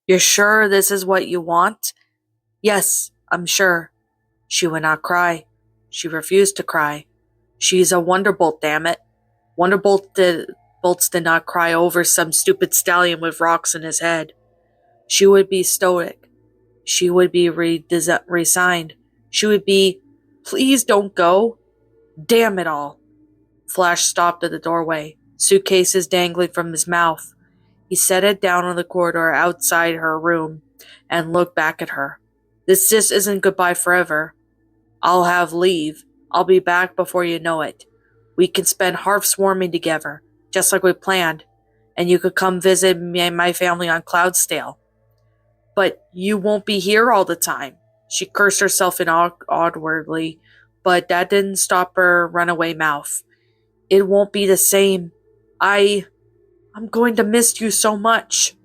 You're sure this is what you want? Yes, I'm sure. She would not cry. She refused to cry. She's a Wonderbolt, damn it. Bolts did not cry over some stupid stallion with rocks in his head. She would be stoic. She would be resigned. She would be, please don't go. Damn it all. Flash stopped at the doorway, suitcases dangling from his mouth. He set it down on the corridor outside her room and looked back at her. This just isn't goodbye forever. I'll have leave. I'll be back before you know it. We can spend half swarming together, just like we planned, and you could come visit me and my family on Cloudsdale. But you won't be here all the time. She cursed herself inwardly, but that didn't stop her runaway mouth. It won't be the same. I'm going to miss you so much.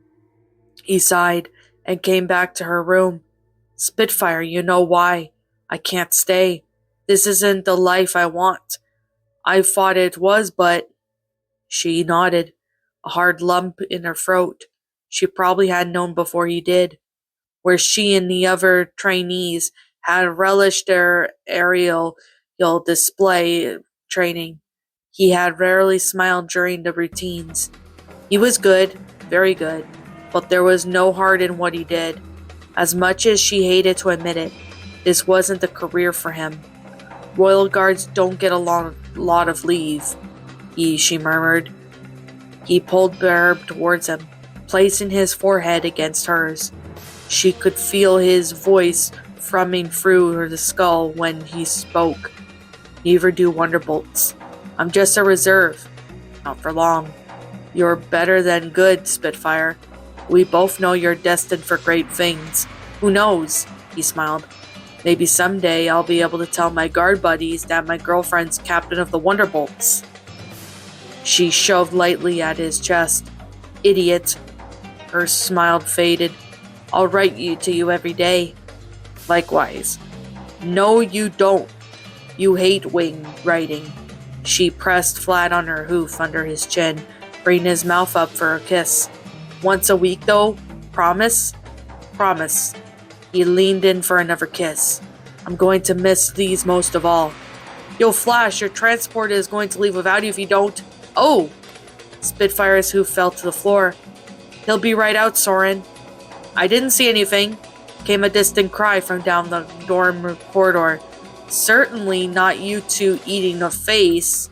He sighed and came back to her room. Spitfire, you know why. I can't stay. This isn't the life I want. I thought it was, but... She nodded, a hard lump in her throat. She probably had known before he did. Where she and the other trainees had relished their aerial display training. He had rarely smiled during the routines. He was good, very good, but there was no heart in what he did. As much as she hated to admit it, this wasn't the career for him. Royal Guards don't get a lot of leave, she murmured. He pulled Barb towards him, placing his forehead against hers. She could feel his voice thrumming through the skull when he spoke. Neither do Wonderbolts. I'm just a reserve. Not for long. You're better than good, Spitfire. We both know you're destined for great things. Who knows? He smiled. Maybe someday I'll be able to tell my guard buddies that my girlfriend's captain of the Wonderbolts. She shoved lightly at his chest. Idiot. Her smile faded. I'll write to you every day. Likewise. No, you don't. You hate wing writing. She pressed flat on her hoof under his chin, bringing his mouth up for a kiss. Once a week, though? Promise? Promise. He leaned in for another kiss. I'm going to miss these most of all. Yo, Flash, your transport is going to leave without you if you don't. Oh! Spitfire's hoof fell to the floor. He'll be right out, Soren. I didn't see anything, came a distant cry from down the dorm corridor. Certainly not you two eating a face.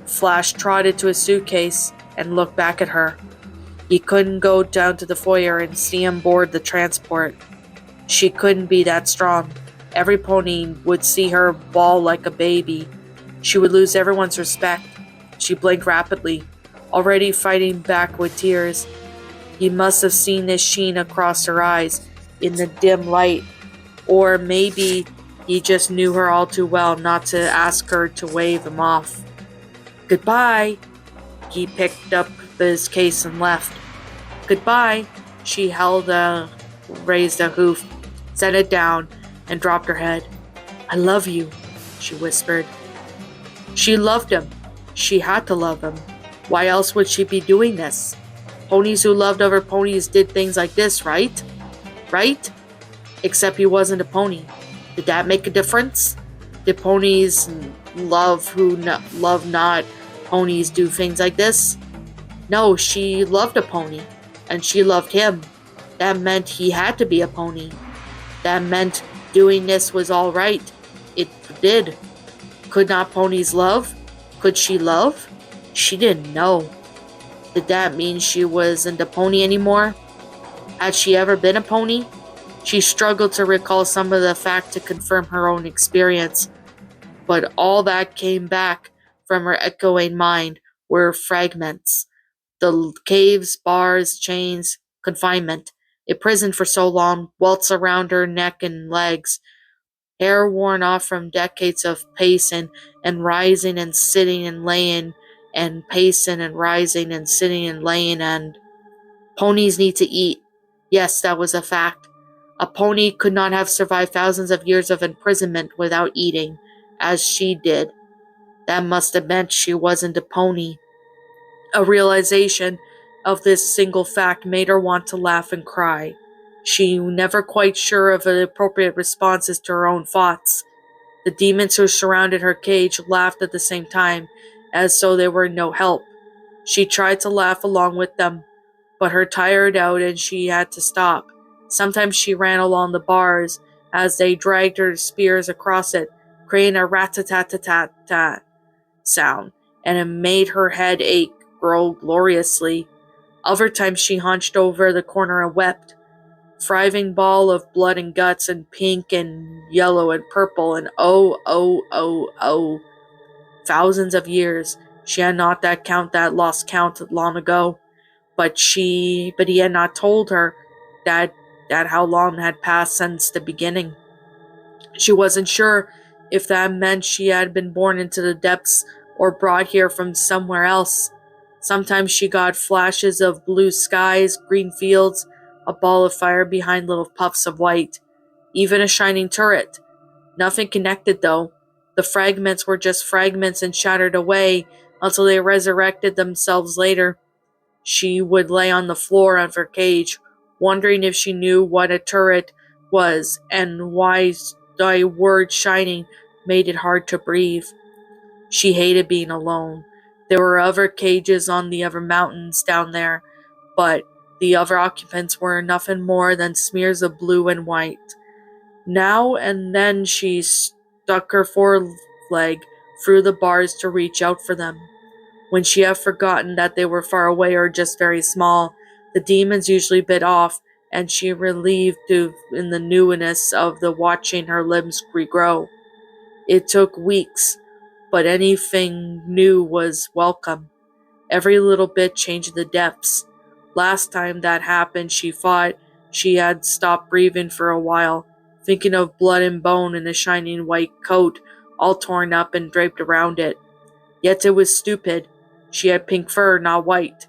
Flash trotted to his suitcase and looked back at her. He couldn't go down to the foyer and see him board the transport. She couldn't be that strong. Every pony would see her bawl like a baby. She would lose everyone's respect. She blinked rapidly, already fighting back with tears. He must have seen this sheen across her eyes in the dim light, or maybe he just knew her all too well not to ask her to wave him off. Goodbye. He picked up his case and left. Goodbye. She raised a hoof, set it down, and dropped her head. I love you, she whispered. She loved him. She had to love him. Why else would she be doing this? Ponies who loved other ponies did things like this, right? Right? Except he wasn't a pony. Did that make a difference? Did ponies love not ponies do things like this? No, she loved a pony. And she loved him. That meant he had to be a pony. That meant doing this was all right. It did. Could not ponies love? Could she love? She didn't know. Did that mean she wasn't a pony anymore? Had she ever been a pony? She struggled to recall some of the facts to confirm her own experience, but all that came back from her echoing mind were fragments. The caves, bars, chains, confinement, imprisoned for so long, welts around her neck and legs, hair worn off from decades of pacing and rising and sitting and laying, and pacing and rising and sitting and laying, and ponies need to eat. Yes, that was a fact. A pony could not have survived thousands of years of imprisonment without eating, as she did. That must have meant she wasn't a pony. A realization of this single fact made her want to laugh and cry. She never quite sure of the appropriate responses to her own thoughts. The demons who surrounded her cage laughed at the same time, as though they were no help. She tried to laugh along with them, but her tired out and she had to stop. Sometimes she ran along the bars as they dragged her spears across it, creating a rat-tat-tat-tat sound, and it made her head ache grow gloriously. Other times she hunched over the corner and wept. Thriving ball of blood and guts and pink and yellow and purple and oh. Thousands of years. She had not that lost count long ago. But he had not told her that how long had passed since the beginning. She wasn't sure if that meant she had been born into the depths or brought here from somewhere else. Sometimes she got flashes of blue skies, green fields, a ball of fire behind little puffs of white, even a shining turret. Nothing connected, though. The fragments were just fragments and shattered away until they resurrected themselves later. She would lay on the floor of her cage, wondering if she knew what a turret was and why the word shining made it hard to breathe. She hated being alone. There were other cages on the other mountains down there, but the other occupants were nothing more than smears of blue and white. Now and then she stuck her foreleg through the bars to reach out for them. When she had forgotten that they were far away or just very small, the demons usually bit off, and she relieved in the newness of the watching her limbs regrow. It took weeks, but anything new was welcome. Every little bit changed the depths. Last time that happened, she thought she had stopped breathing for a while, thinking of blood and bone in a shining white coat, all torn up and draped around it. Yet it was stupid. She had pink fur, not white.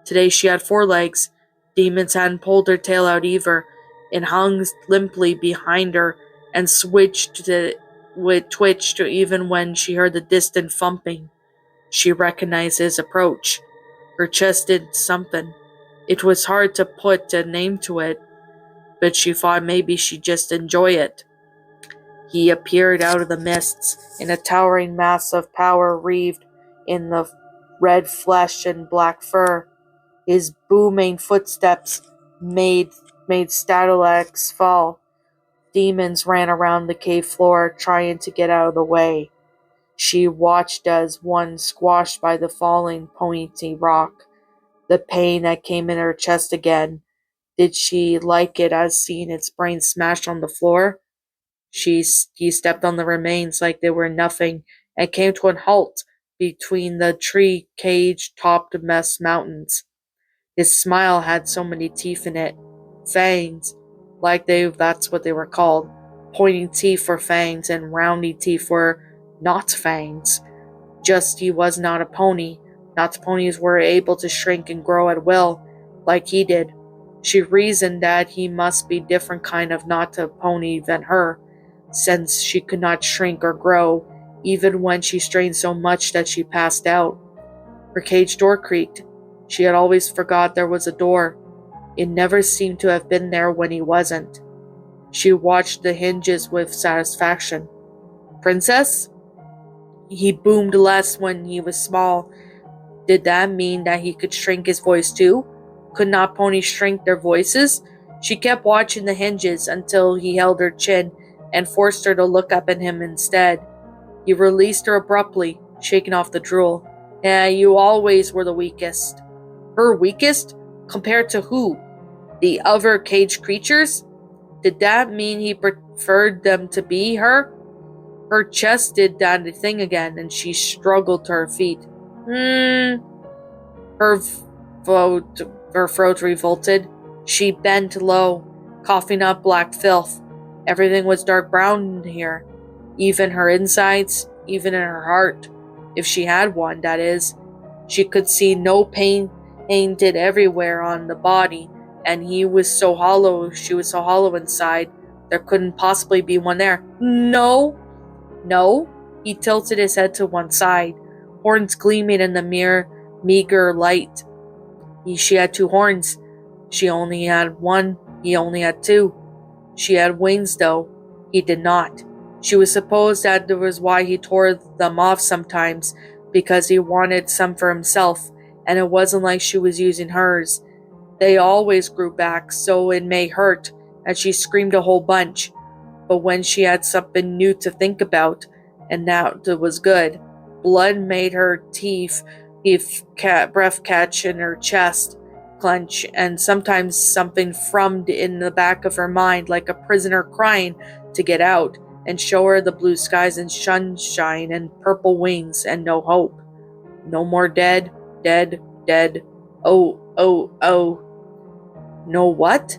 Today she had 4 legs. Demons hadn't pulled her tail out either. It hung limply behind her and twitched even when she heard the distant thumping. She recognized his approach. Her chest did something. It was hard to put a name to it, but she thought maybe she'd just enjoy it. He appeared out of the mists in a towering mass of power wreathed in the red flesh and black fur. His booming footsteps made stalactites fall. Demons ran around the cave floor, trying to get out of the way. She watched as one squashed by the falling pointy rock. The pain that came in her chest again. Did she like it as seeing its brain smashed on the floor? He stepped on the remains like they were nothing and came to a halt between the tree cage-topped mountains. His smile had so many teeth in it. Fangs, that's what they were called. Pointing teeth were fangs and roundy teeth were not fangs. Just he was not a pony. Not ponies were able to shrink and grow at will, like he did. She reasoned that he must be different kind of not a pony than her, since she could not shrink or grow, even when she strained so much that she passed out. Her cage door creaked. She had always forgot there was a door. It never seemed to have been there when he wasn't. She watched the hinges with satisfaction. "Princess?" He boomed less when he was small. Did that mean that he could shrink his voice too? Could not ponies shrink their voices? She kept watching the hinges until he held her chin and forced her to look up at him instead. He released her abruptly, shaking off the drool. "Yeah, you always were the weakest." Her weakest? Compared to who? The other caged creatures? Did that mean he preferred them to be her? Her chest did that thing again, and she struggled to her feet. Her throat revolted. She bent low, coughing up black filth. Everything was dark brown here. Even her insides, even in her heart. If she had one, that is. She could see no pain painted everywhere on the body, And he was so hollow, she was so hollow inside, there couldn't possibly be one there. No, no. He tilted his head to one side, horns gleaming in the meager light. She had two horns. She only had one. He only had two. She had wings, though. He did not. She was supposed that was why he tore them off sometimes, because he wanted some for himself, and it wasn't like she was using hers. They always grew back, so it may hurt, and she screamed a whole bunch. But when she had something new to think about, and that was good, blood made her teeth, breath catch in her chest clench, and sometimes something thrummed in the back of her mind like a prisoner crying to get out, and show her the blue skies and sunshine and purple wings and no hope. No more dead, dead, dead. Oh, oh, oh. No what?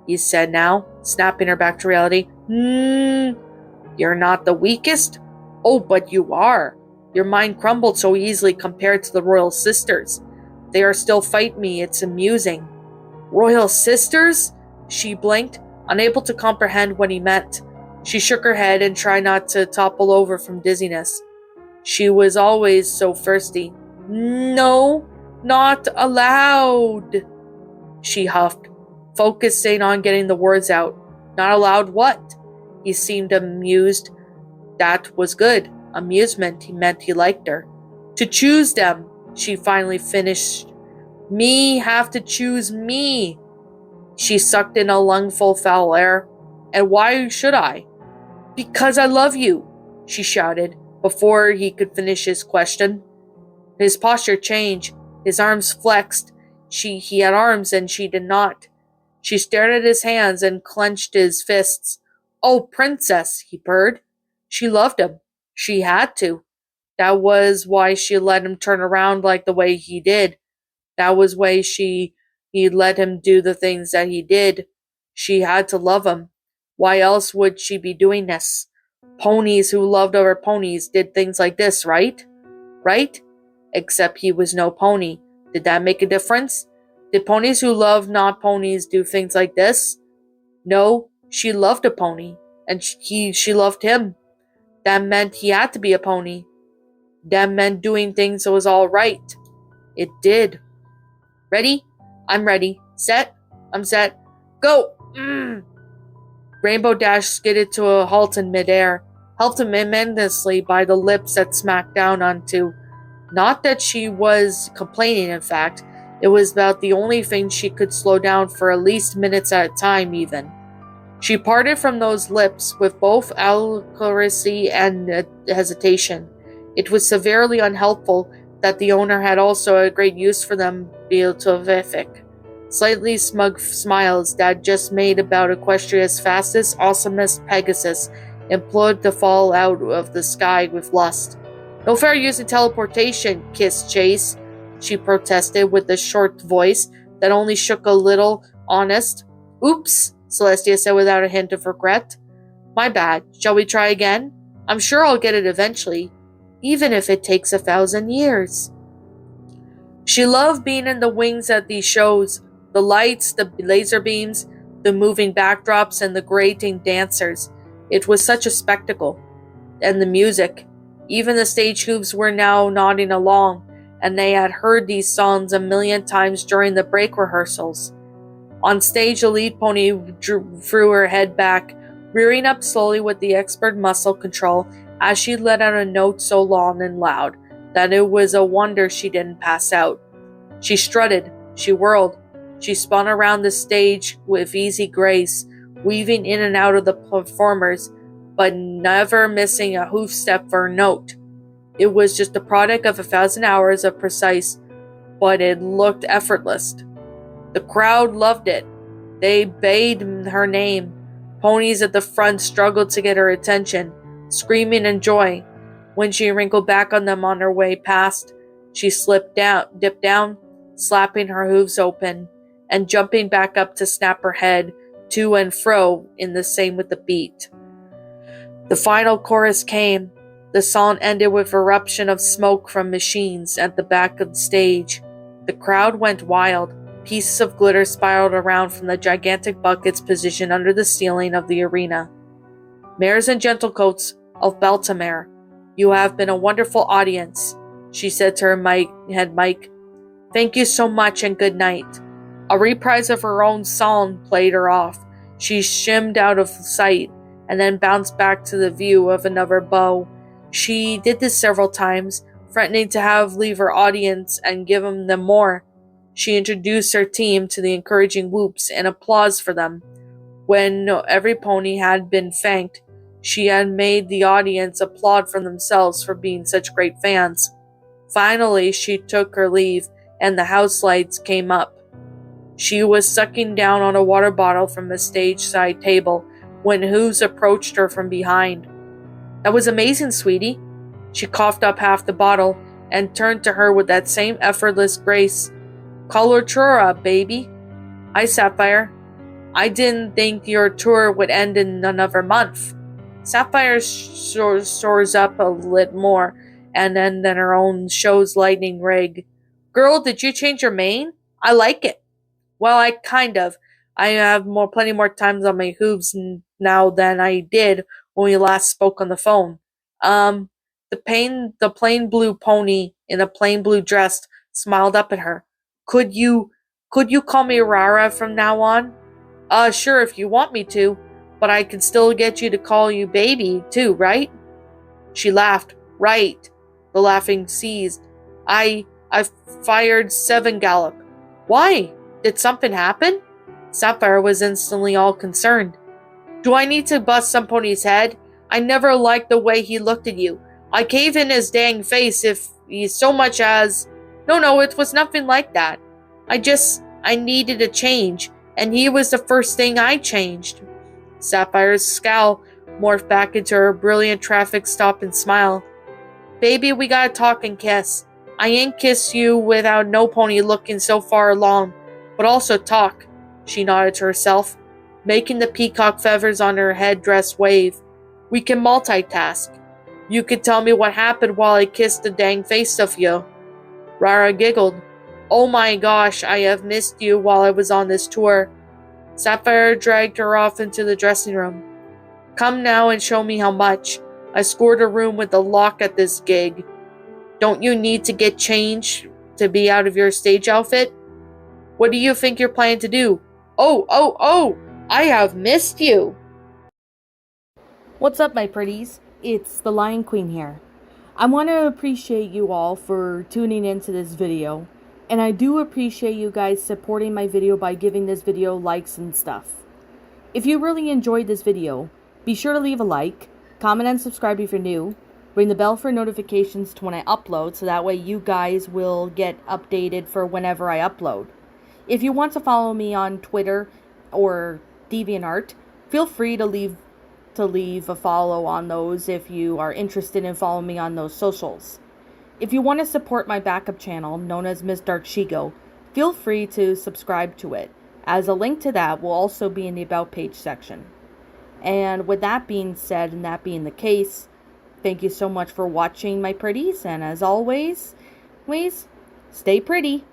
He said now, snapping her back to reality. You're not the weakest? Oh, but you are. Your mind crumbled so easily compared to the Royal Sisters. They are still fighting me, it's amusing. Royal Sisters? She blinked, unable to comprehend what he meant. She shook her head and tried not to topple over from dizziness. She was always so thirsty. No, not allowed, she huffed, focusing on getting the words out. Not allowed what? He seemed amused. That was good. Amusement, he meant he liked her. To choose them, she finally finished. Me have to choose me. She sucked in a lungful of foul air. And why should I? Because I love you, she shouted, before he could finish his question. His posture changed. His arms flexed. He had arms and she did not. She stared at his hands and clenched his fists. Oh, princess, he purred. She loved him. She had to. That was why she let him turn around like the way he did. That was why he let him do the things that he did. She had to love him. Why else would she be doing this? Ponies who loved other ponies did things like this, right? Right? Except he was no pony. Did that make a difference? Did ponies who love not ponies do things like this? No, she loved a pony, and she loved him. That meant he had to be a pony. That meant doing things that was all right. It did. Ready? I'm ready. Set? I'm set. Go! Rainbow Dash skidded to a halt in midair, helped tremendously by the lips that smacked down onto. Not that she was complaining, in fact. It was about the only thing she could slow down for at least minutes at a time, even. She parted from those lips with both alacrity and hesitation. It was severely unhelpful that the owner had also a great use for them beatific. Slightly smug smiles that just made about Equestria's fastest, awesomest Pegasus implored to fall out of the sky with lust. No fair use in teleportation, Kiss Chase, she protested with a short voice that only shook a little. Honest. Oops, Celestia said without a hint of regret. My bad. Shall we try again? I'm sure I'll get it eventually, even if it takes 1,000 years. She loved being in the wings at these shows. The lights, the laser beams, the moving backdrops, and the grating dancers. It was such a spectacle. And the music. Even the stage hooves were now nodding along, and they had heard these songs a million times during the break rehearsals. On stage, the lead pony threw her head back, rearing up slowly with the expert muscle control as she let out a note so long and loud that it was a wonder she didn't pass out. She strutted, she whirled, she spun around the stage with easy grace, weaving in and out of the performers, but never missing a hoof step for a note. It was just the product of 1,000 hours of precise, but it looked effortless. The crowd loved it. They bayed her name. Ponies at the front struggled to get her attention, screaming in joy. When she wrinkled back on them on her way past, she dipped down, slapping her hooves open, and jumping back up to snap her head to and fro in the same with the beat. The final chorus came. The song ended with eruption of smoke from machines at the back of the stage. The crowd went wild. Pieces of glitter spiraled around from the gigantic buckets positioned under the ceiling of the arena. Mayors and gentlecoats of Baltimore, you have been a wonderful audience, she said to her head mic. Thank you so much and good night. A reprise of her own song played her off. She shimmed out of sight and then bounced back to the view of another bow. She did this several times, threatening to leave her audience and give them more. She introduced her team to the encouraging whoops and applause for them. When every pony had been thanked, she had made the audience applaud for themselves for being such great fans. Finally, she took her leave, and the house lights came up. She was sucking down on a water bottle from the stage side table when Hooves approached her from behind. That was amazing, sweetie. She coughed up half the bottle and turned to her with that same effortless grace. Coloratura, baby. Hi, Sapphire. I didn't think your tour would end in another month. Sapphire soars up a little more, and then her own show's lightning rig. Girl, did you change your mane? I like it. Well, I kind of. I have plenty more times on my hooves now than I did when we last spoke on the phone. The plain blue pony in a plain blue dress smiled up at her. Could you call me Rara from now on? Sure, if you want me to, but I can still get you to call you baby, too, right? She laughed. Right. The laughing ceased. I fired 7 gallop. Why? Did something happen? Sapphire was instantly all concerned. Do I need to bust some pony's head? I never liked the way he looked at you. I cave in his dang face if he so much as... No, it was nothing like that. I needed a change, and he was the first thing I changed. Sapphire's scowl morphed back into her brilliant traffic stop and smile. Baby, we gotta talk and kiss. I ain't kiss you without no pony looking so far along, but also talk, she nodded to herself, making the peacock feathers on her headdress wave. We can multitask. You could tell me what happened while I kissed the dang face of you. Rara giggled. Oh my gosh, I have missed you while I was on this tour. Sapphire dragged her off into the dressing room. Come now and show me how much. I scored a room with a lock at this gig. Don't you need to get changed to be out of your stage outfit? What do you think you're planning to do? Oh, I have missed you. What's up, my pretties? It's the Lion Queen here. I want to appreciate you all for tuning into this video, and I do appreciate you guys supporting my video by giving this video likes and stuff. If you really enjoyed this video, be sure to leave a like, comment and subscribe if you're new, ring the bell for notifications to when I upload so that way you guys will get updated for whenever I upload. If you want to follow me on Twitter or DeviantArt, feel free to leave a follow on those if you are interested in following me on those socials. If you want to support my backup channel, known as Miss Dark Shigo, feel free to subscribe to it, as a link to that will also be in the About page section. And with that being said, and that being the case, thank you so much for watching, my pretties, and as always, please stay pretty.